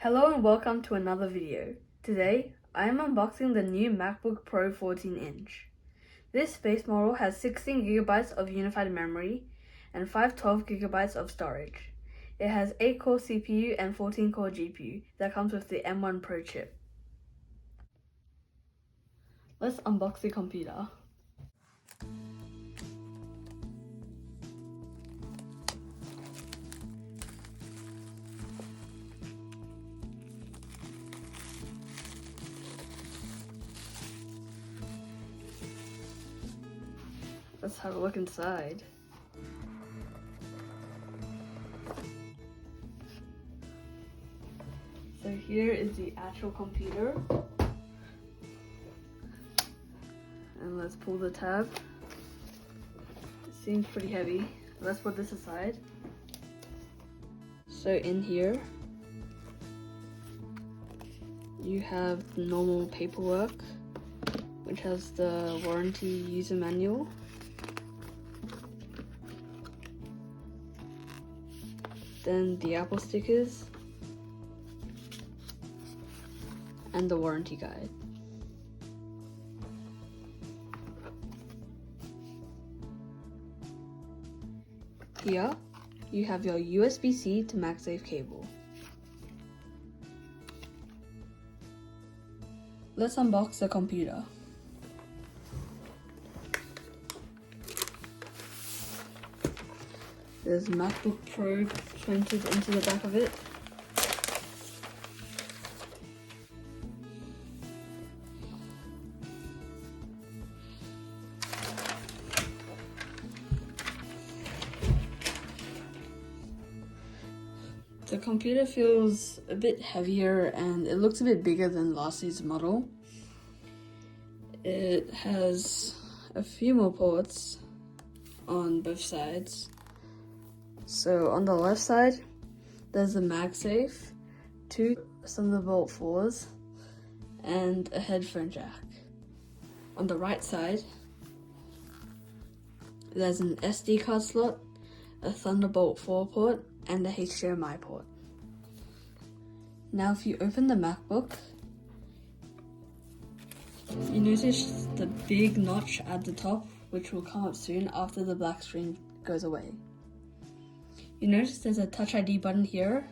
Hello and welcome to another video. Today, I am unboxing the new MacBook Pro 14-inch. This base model has 16GB of unified memory and 512GB of storage. It has 8-core CPU and 14-core GPU that comes with the M1 Pro chip. Let's unbox the computer. Let's have a look inside. So here is the actual computer. And let's pull the tab. It seems pretty heavy. Let's put this aside. So in here, you have the normal paperwork, which has the warranty user manual. Then the Apple stickers and the warranty guide. Here, you have your USB-C to MagSafe cable. Let's unbox the computer. There's MacBook Pro printed into the back of it. The computer feels a bit heavier and it looks a bit bigger than last year's model. It has a few more ports on both sides. So on the left side, there's a MagSafe, 2 Thunderbolt 4s, and a headphone jack. On the right side, there's an SD card slot, a Thunderbolt 4 port, and a HDMI port. Now if you open the MacBook, you notice the big notch at the top, which will come up soon after the black screen goes away. You notice there's a Touch ID button here,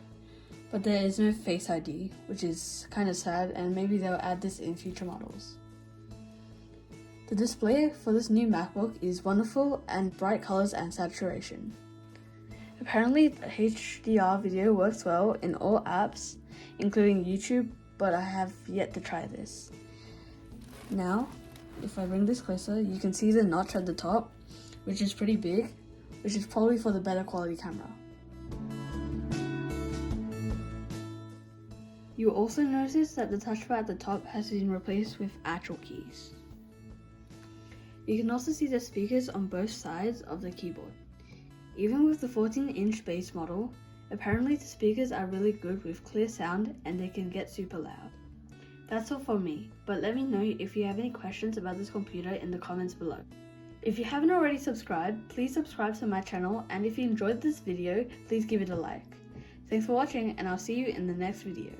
but there is no Face ID, which is kind of sad, and maybe they'll add this in future models. The display for this new MacBook is wonderful and bright colors and saturation. Apparently, the HDR video works well in all apps, including YouTube, but I have yet to try this. Now, if I bring this closer, you can see the notch at the top, which is pretty big, which is probably for the better quality camera. You will also notice that the touchpad at the top has been replaced with actual keys. You can also see the speakers on both sides of the keyboard. Even with the 14-inch base model, apparently the speakers are really good with clear sound and they can get super loud. That's all from me, but let me know if you have any questions about this computer in the comments below. If you haven't already subscribed, please subscribe to my channel, and if you enjoyed this video, please give it a like. Thanks for watching, and I'll see you in the next video.